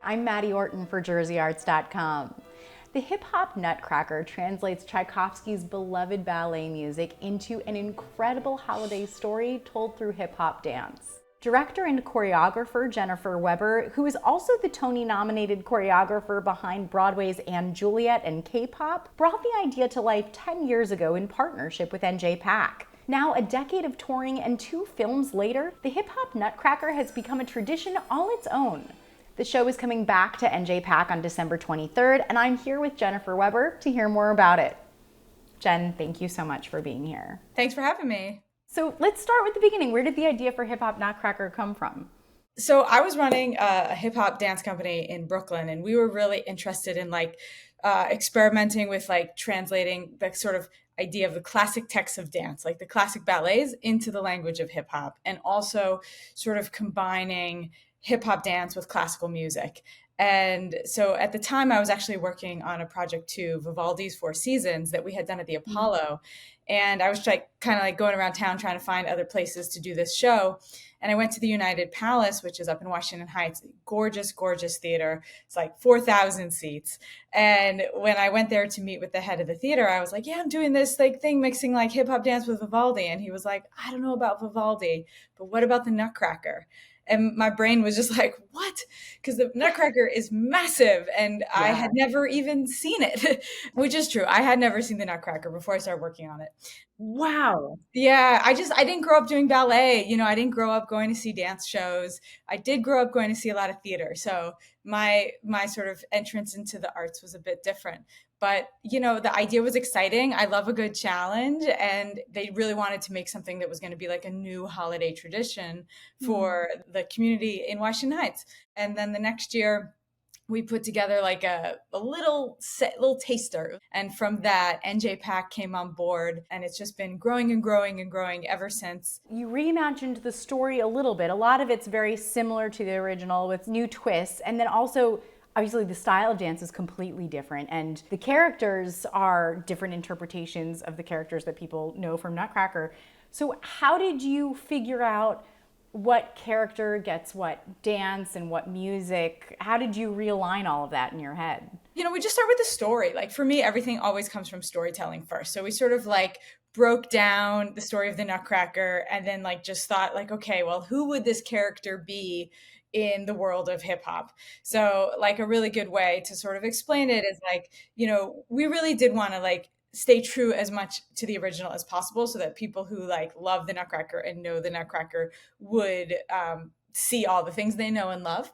I'm Maddie Orton for JerseyArts.com. The Hip Hop Nutcracker translates Tchaikovsky's beloved ballet music into an incredible holiday story told through hip hop dance. Director and choreographer Jennifer Weber, who is also the Tony-nominated choreographer behind Broadway's Juliet and K-pop, brought the idea to life 10 years ago in partnership with NJPAC. Now, a decade of touring and 2 films later, the Hip Hop Nutcracker has become a tradition all its own. The show is coming back to NJPAC on December 23rd, and I'm here with Jennifer Weber to hear more about it. Jen, thank you so much for being here. Thanks for having me. So let's start with the beginning. Where did the idea for Hip Hop Nutcracker come from? So I was running a hip hop dance company in Brooklyn, and we were really interested in experimenting with translating the sort of idea of the classic texts of dance, like the classic ballets, into the language of hip hop, and also sort of combining hip hop dance with classical music. And so at the time I was actually working on a project to Vivaldi's Four Seasons that we had done at the Apollo. And I was kind of going around town trying to find other places to do this show. And I went to the United Palace, which is up in Washington Heights, gorgeous, gorgeous theater. It's like 4,000 seats. And when I went there to meet with the head of the theater, I was like, yeah, I'm doing this thing mixing hip hop dance with Vivaldi. And he was like, I don't know about Vivaldi, but what about the Nutcracker? And my brain was just like, what? Because the Nutcracker is massive. And yeah. I had never even seen it, which is true. I had never seen the Nutcracker before I started working on it. Wow. Yeah, I didn't grow up doing ballet. I didn't grow up going to see dance shows. I did grow up going to see a lot of theater. So my sort of entrance into the arts was a bit different. But, the idea was exciting. I love a good challenge. And they really wanted to make something that was going to be like a new holiday tradition for the community in Washington Heights. And then the next year, we put together a little taster. And from that, NJPAC came on board. And it's just been growing and growing and growing ever since. You reimagined the story a little bit. A lot of it's very similar to the original with new twists. And then also, obviously, the style of dance is completely different, and the characters are different interpretations of the characters that people know from Nutcracker. So how did you figure out what character gets what dance and what music? How did you realign all of that in your head? We just start with the story. For me, everything always comes from storytelling first. So we sort of broke down the story of the Nutcracker and then just thought okay, well, who would this character be in the world of hip hop? So a really good way to sort of explain it is we really did want to stay true as much to the original as possible so that people who love the Nutcracker and know the Nutcracker would see all the things they know and love.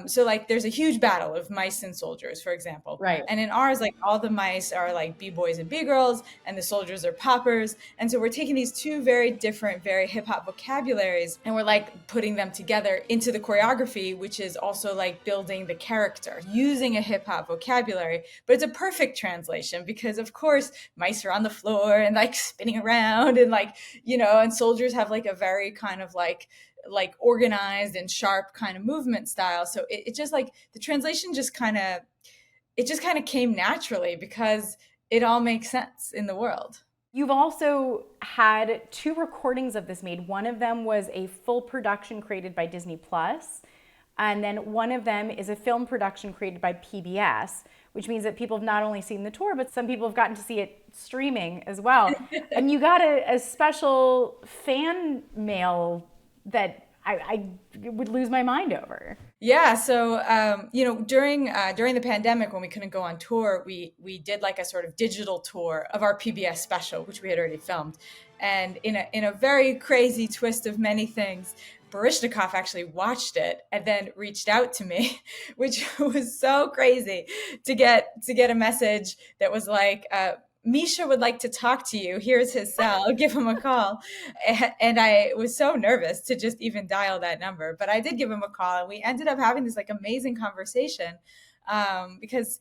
So there's a huge battle of mice and soldiers, for example. Right. And in ours, all the mice are B-boys and B-girls, and the soldiers are poppers. And so we're taking these 2 very different, very hip-hop vocabularies, and we're putting them together into the choreography, which is also building the character, using a hip-hop vocabulary. But it's a perfect translation because, of course, mice are on the floor and spinning around, and and soldiers have a very kind of organized and sharp kind of movement style. So it just the translation just kind of came naturally because it all makes sense in the world. You've also had 2 recordings of this made. One of them was a full production created by Disney Plus, and then one of them is a film production created by PBS, which means that people have not only seen the tour, but some people have gotten to see it streaming as well. And you got a special fan mail that I would lose my mind over. Yeah. So, during the pandemic, when we couldn't go on tour, we did a sort of digital tour of our PBS special, which we had already filmed. And in a very crazy twist of many things, Baryshnikov actually watched it and then reached out to me, which was so crazy to get a message that was Misha would like to talk to you. Here's his cell. Give him a call. And I was so nervous to just even dial that number. But I did give him a call, and we ended up having this amazing conversation because,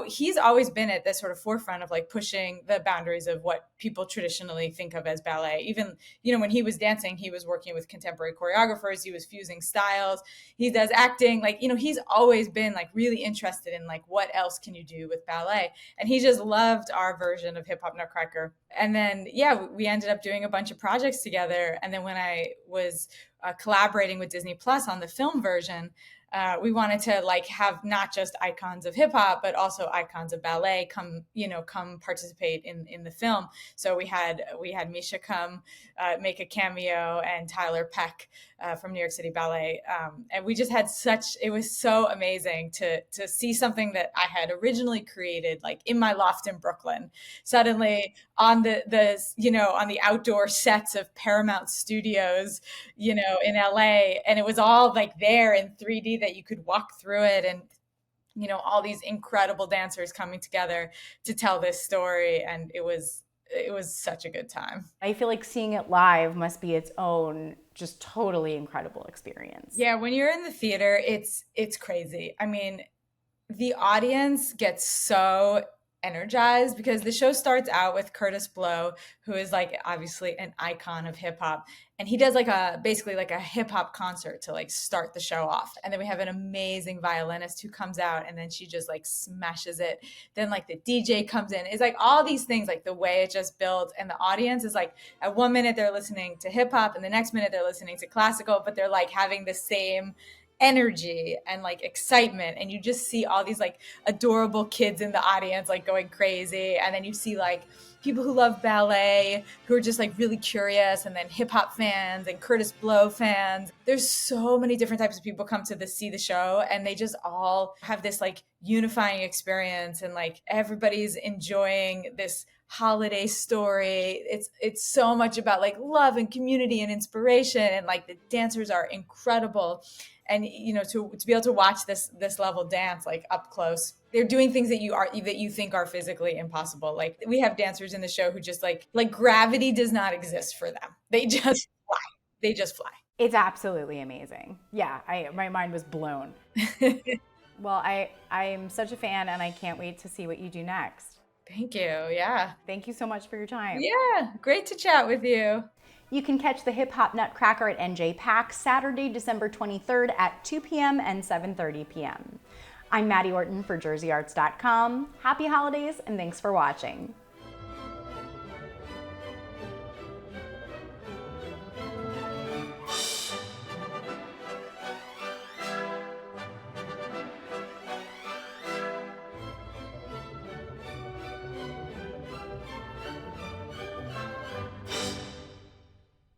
he's always been at the sort of forefront of pushing the boundaries of what people traditionally think of as ballet. Even, when he was dancing, he was working with contemporary choreographers. He was fusing styles. He does acting. He's always been really interested in what else can you do with ballet. And he just loved our version of Hip Hop Nutcracker. And then, we ended up doing a bunch of projects together. And then when I was collaborating with Disney Plus on the film version, we wanted to like have not just icons of hip hop, but also icons of ballet come participate in the film. So we had Misha come make a cameo, and Tyler Peck from New York City Ballet, and we just had it was so amazing to see something that I had originally created like in my loft in Brooklyn, suddenly on the on the outdoor sets of Paramount Studios, in LA, and it was all like there in 3D that you could walk through it, and all these incredible dancers coming together to tell this story, and it was such a good time. I feel like seeing it live must be its own just totally incredible experience. Yeah, when you're in the theater, it's crazy. I mean, the audience gets so energized because the show starts out with Curtis Blow, who is like obviously an icon of hip hop, and he does basically like a hip hop concert to like start the show off. And then we have an amazing violinist who comes out, and then she just like smashes it. Then like the DJ comes in. It's like all these things, like the way it just builds, and the audience is like at one minute they're listening to hip hop, and the next minute they're listening to classical, but they're like having the same energy and like excitement, and you just see all these like adorable kids in the audience like going crazy, and then you see like people who love ballet who are just like really curious, and then hip hop fans and Curtis Blow fans. There's so many different types of people come to see the show, and they just all have this like unifying experience, and like everybody's enjoying this holiday story. It's so much about like love and community and inspiration, and like the dancers are incredible. And to be able to watch this level dance like up close, they're doing things that you think are physically impossible. Like we have dancers in the show who just like gravity does not exist for them. They just fly. They just fly. It's absolutely amazing. Yeah, my mind was blown. Well, I'm such a fan, and I can't wait to see what you do next. Thank you. Yeah. Thank you so much for your time. Yeah, great to chat with you. You can catch the Hip Hop Nutcracker at NJPAC Saturday, December 23rd at 2 p.m. and 7:30 p.m. I'm Maddie Orton for JerseyArts.com. Happy holidays, and thanks for watching.